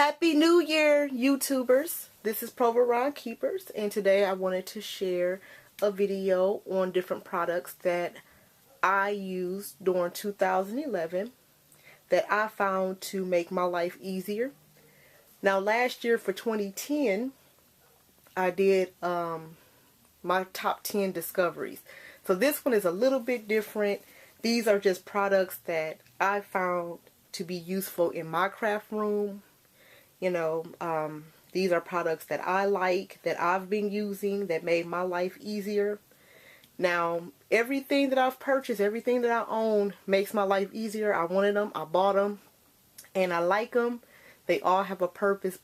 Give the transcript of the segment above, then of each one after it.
Happy New Year, YouTubers. This is Proveron Keepers, and today I wanted to share a video on different products that I used during 2011 that I found to make my life easier. Now, last year for 2010, I did my top 10 discoveries. So this one is a little bit different. These are just products that I found to be useful in my craft room. You know, these are products that I like, that I've been using, that made my life easier. Now, everything that I've purchased, everything that I own makes my life easier. I wanted them, I bought them, and I like them. They all have a purpose,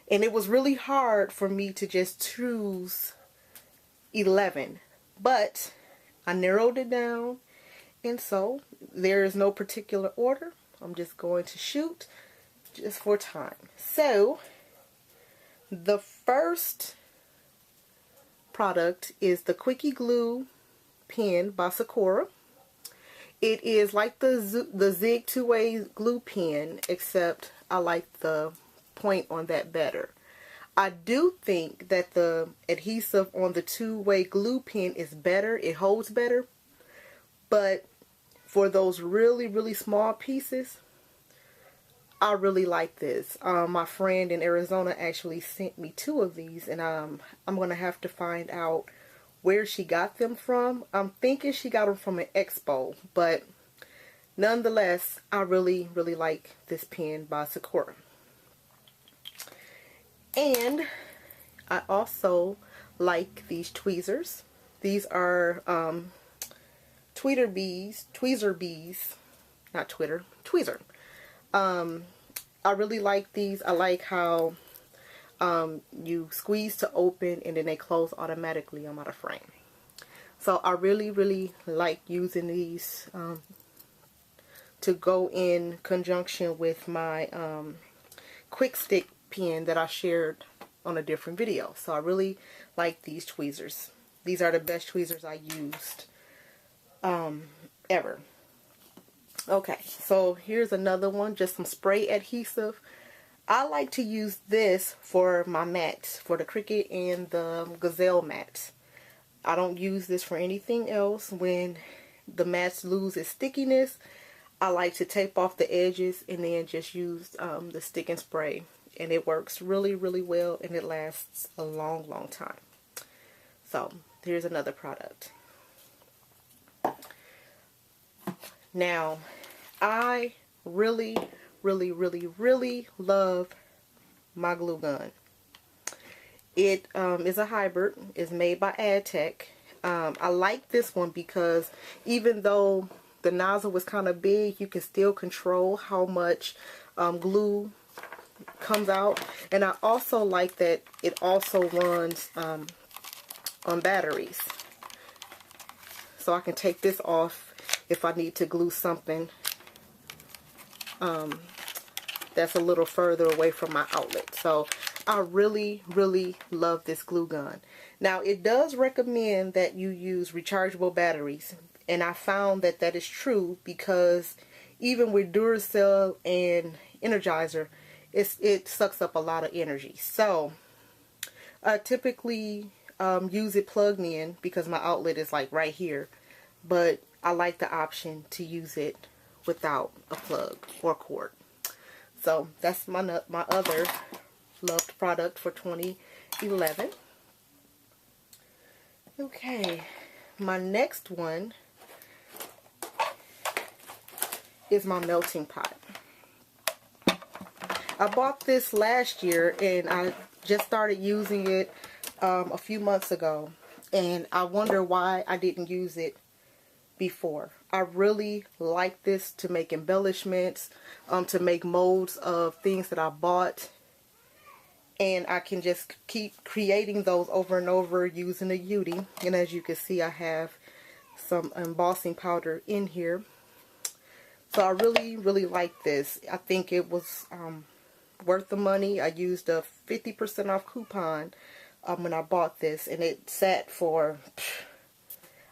and it was really hard for me to just choose 11. But I narrowed it down, and so there is no particular order. I'm just going to shoot just for time. So the first product is the Quickie Glue Pen by Scoreboard. It is like the Zig two-way glue pen, except I like the point on that better. I do think that the adhesive on the two-way glue pen is better. It holds better. But for those really small pieces, I really like this. My friend in Arizona actually sent me 2 of these, and I'm going to have to find out where she got them from. I'm thinking she got them from an expo, but nonetheless, I really like this pen by Scoreboard. And I also like these tweezers. These are tweezer bees, not Twitter, tweezer. I really like these. I like how you squeeze to open and then they close automatically on my frame. So I really like using these to go in conjunction with my quick stick pen that I shared on a different video. So I really like these tweezers. These are the best tweezers I used ever. Okay, so here's another one, just some spray adhesive. I like to use this for my mats, for the Cricut and the Gazelle mats. I don't use this for anything else. When the mats lose its stickiness, I like to tape off the edges and then just use the stick and spray. And it works really well, and it lasts a long time. So, here's another product. Now, I really love my glue gun. It is a hybrid. It's made by Adhesive. I like this one because even though the nozzle was kind of big, you can still control how much glue comes out. And I also like that it also runs on batteries. So I can take this off if I need to glue something that's a little further away from my outlet. So I really love this glue gun. Now, it does recommend that you use rechargeable batteries, and I found that that is true because even with Duracell and Energizer, it sucks up a lot of energy. So I typically use it plugged in because my outlet is like right here, but I like the option to use it without a plug or cord. So that's my other loved product for 2011. Okay, my next one is my melting pot. I bought this last year and I just started using it a few months ago, and I wonder why I didn't use it before. I really like this to make embellishments, to make molds of things that I bought, and I can just keep creating those over and over using a UD. And as you can see, I have some embossing powder in here. So I really like this. I think it was worth the money. I used a 50% off coupon when I bought this, and it sat for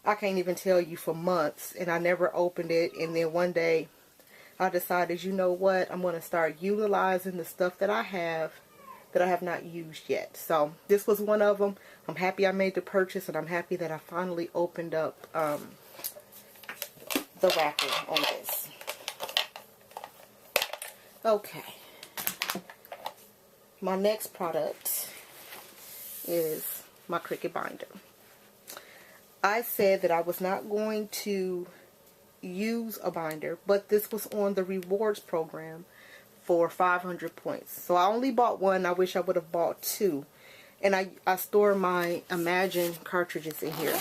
I can't even tell you, for months, and I never opened it. And then one day I decided, you know what, I'm going to start utilizing the stuff that I have not used yet. So this was one of them. I'm happy I made the purchase, and I'm happy that I finally opened up the wrapping on this. Okay. My next product is my Cricut Binder. I said that I was not going to use a binder, but this was on the rewards program for 500 points. So I only bought one. I wish I would have bought two. And I store my Imagine cartridges in here.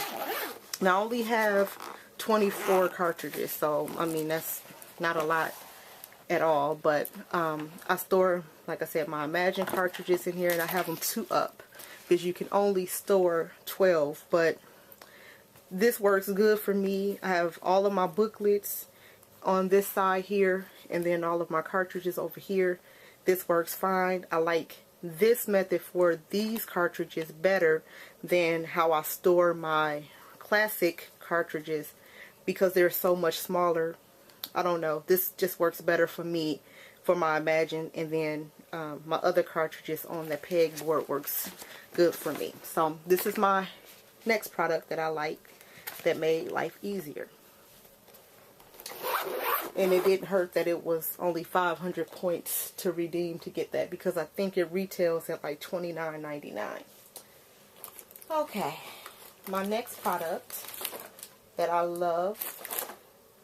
Now I only have 24 cartridges, so I mean that's not a lot at all, but I store, like I said, my Imagine cartridges in here, and I have them 2 up because you can only store 12, but this works good for me. I have all of my booklets on this side here, and then all of my cartridges over here. This works fine. I like this method for these cartridges better than how I store my classic cartridges because they're so much smaller. I don't know. This just works better for me for my Imagine, and then my other cartridges on the pegboard works good for me. So this is my next product that I like that made life easier. And it didn't hurt that it was only 500 points to redeem to get that, because I think it retails at like $29.99. Okay, my next product that I love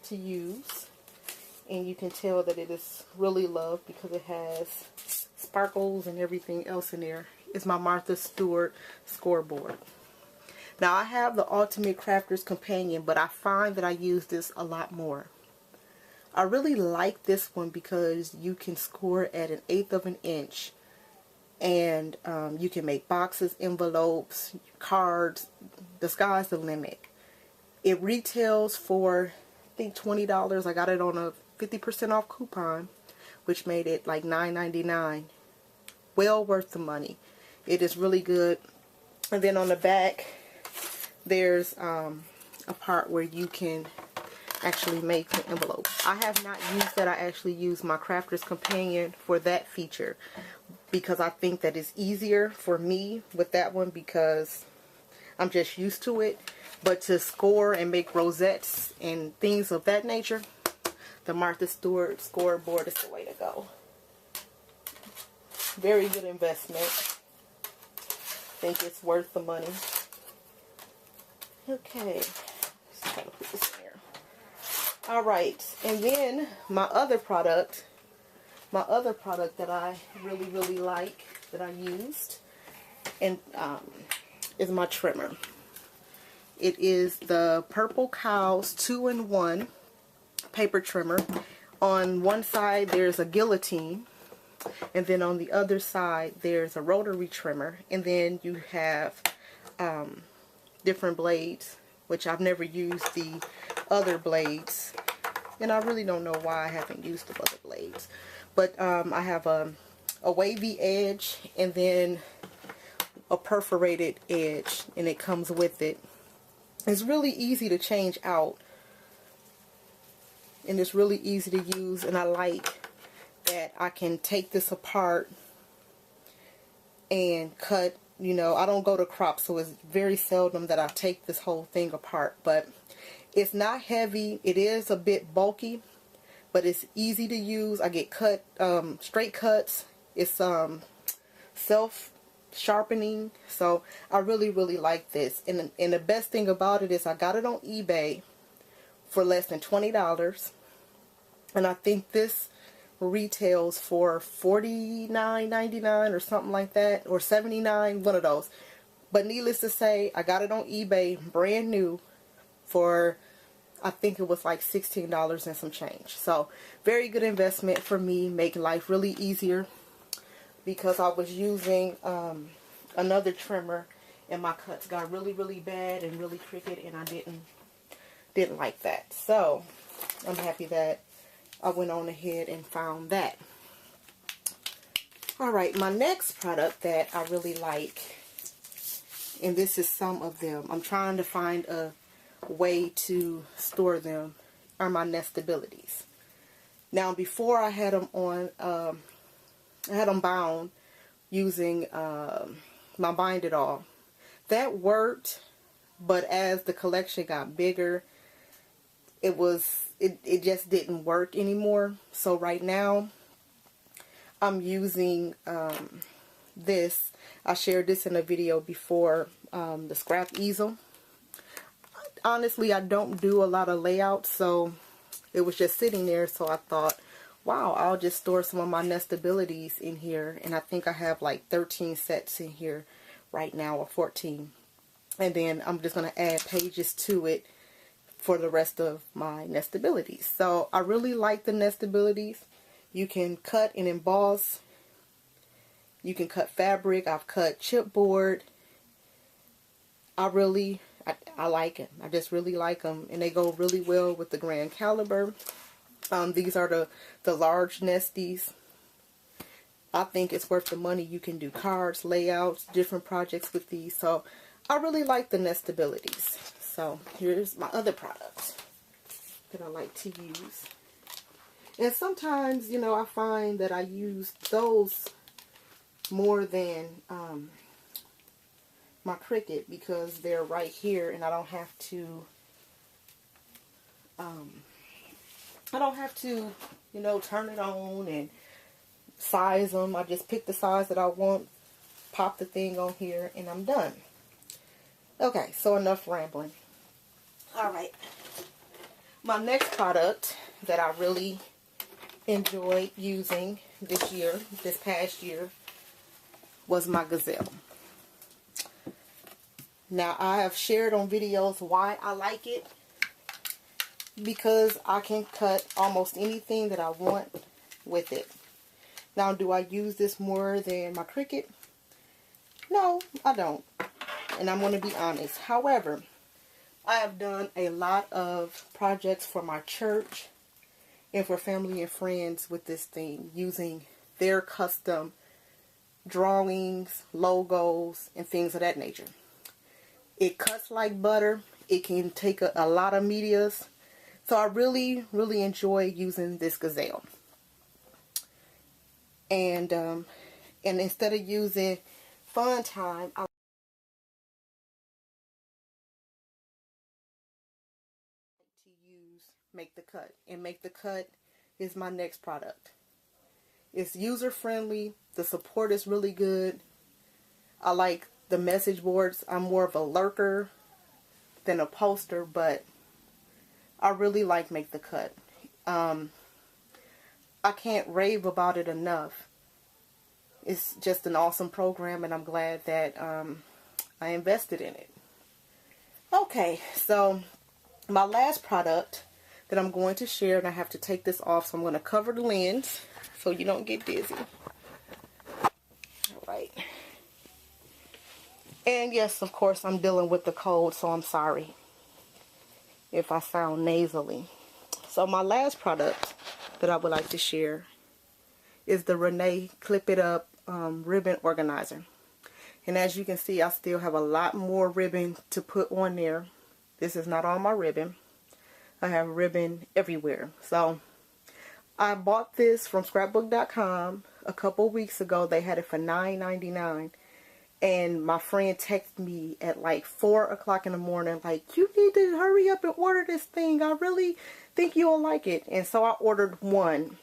to use, and you can tell that it is really loved because it has sparkles and everything else in there, is my Martha Stewart Scoreboard. Now I have the Ultimate Crafter's Companion, but I find that I use this a lot more. I really like this one because you can score at 1/8 of an inch, and you can make boxes, envelopes, cards. The sky's the limit. It retails for, I think, $20. I got it on a 50% off coupon, which made it like $9.99. Well worth the money. It is really good. And then on the back, there's a part where you can actually make the envelope. I have not used that. I actually use my Crafter's Companion for that feature because I think that it's easier for me with that one because I'm just used to it. But to score and make rosettes and things of that nature, the Martha Stewart Scoreboard is the way to go. Very good investment. Think it's worth the money. Okay, let's try to put this in here. Alright, and then my other product that I really like, that I used, and is my trimmer. It is the Purple Cow's 2-in-1 paper trimmer. On one side there's a guillotine, and then on the other side there's a rotary trimmer, and then you have different blades, which I've never used the other blades, and I really don't know why I haven't used the other blades, but I have a wavy edge and then a perforated edge, and it comes with it. It's really easy to change out, and it's really easy to use, and I like that I can take this apart and cut. You know, I don't go to crop, so it's very seldom that I take this whole thing apart, but it's not heavy. It is a bit bulky, but it's easy to use. I get cut, straight cuts. It's self-sharpening, so I really like this. And the best thing about it is I got it on eBay for less than $20, and I think this retails for $49.99 or something like that, or $79, one of those. But needless to say, I got it on eBay brand new for, I think it was like $16 and some change. So very good investment for me, making life really easier, because I was using another trimmer and my cuts got really bad and really crooked, and I didn't like that. So I'm happy that I went on ahead and found that. Alright, my next product that I really like, and this is some of them, I'm trying to find a way to store them, are my nestabilities. Now before I had them on, I had them bound using my Bind It All. That worked, but as the collection got bigger, it just didn't work anymore. So right now I'm using this. I shared this in a video before, the scrap easel. Honestly, I don't do a lot of layouts, so it was just sitting there, so I thought, wow, I'll just store some of my nestabilities in here. And I think I have like 13 sets in here right now, or 14. And then I'm just going to add pages to it for the rest of my nestabilities. So I really like the nestabilities. You can cut and emboss. You can cut fabric. I've cut chipboard. I like them. I just really like them, and they go really well with the grand caliber. These are the large nesties. I think it's worth the money. You can do cards, layouts, different projects with these. So I really like the nestabilities. So here's my other product that I like to use. And sometimes, you know, I find that I use those more than my Cricut, because they're right here and I don't have to you know, turn it on and size them. I just pick the size that I want, pop the thing on here, and I'm done. Okay, so enough rambling. Alright, my next product that I really enjoyed using this past year, was my Gazelle. Now, I have shared on videos why I like it, because I can cut almost anything that I want with it. Now, do I use this more than my Cricut? No, I don't. And I'm going to be honest. However, I have done a lot of projects for my church and for family and friends with this thing, using their custom drawings, logos, and things of that nature. It cuts like butter. It can take a lot of medias. So I really, really enjoy using this Gazelle. And instead of using Fun Time, I like to use Make the Cut. And Make the Cut is my next product. It's user friendly. The support is really good. I like the message boards. I'm more of a lurker than a poster, but I really like Make the Cut. I can't rave about it enough. It's just an awesome program, and I'm glad that I invested in it. Okay, so my last product that I'm going to share, and I have to take this off, so I'm going to cover the lens so you don't get dizzy. Alright. And yes, of course, I'm dealing with the cold, so I'm sorry if I sound nasally. So my last product that I would like to share is the Renee Clip It Up ribbon organizer. And as you can see, I still have a lot more ribbon to put on there. This is not all my ribbon. I have ribbon everywhere. So I bought this from scrapbook.com a couple weeks ago. They had it for $9.99. And my friend texted me at like 4 o'clock in the morning, like, you need to hurry up and order this thing. I really think you'll like it. And so I ordered one.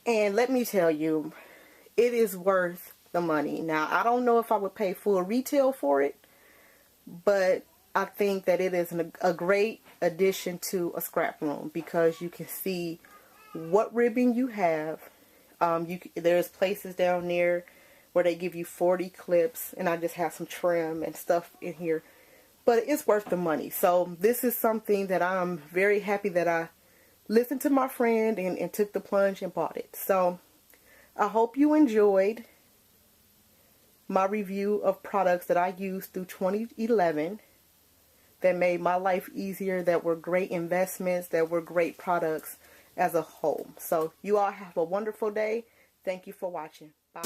And let me tell you, it is worth the money. Now, I don't know if I would pay full retail for it, but I think that it is a great addition to a scrap room, because you can see what ribbon you have. There's places down there where they give you 40 clips, and I just have some trim and stuff in here, but it's worth the money. So this is something that I'm very happy that I listened to my friend and took the plunge and bought it. So I hope you enjoyed my review of products that I used through 2011 that made my life easier, that were great investments, that were great products as a whole. So you all have a wonderful day. Thank you for watching. Bye.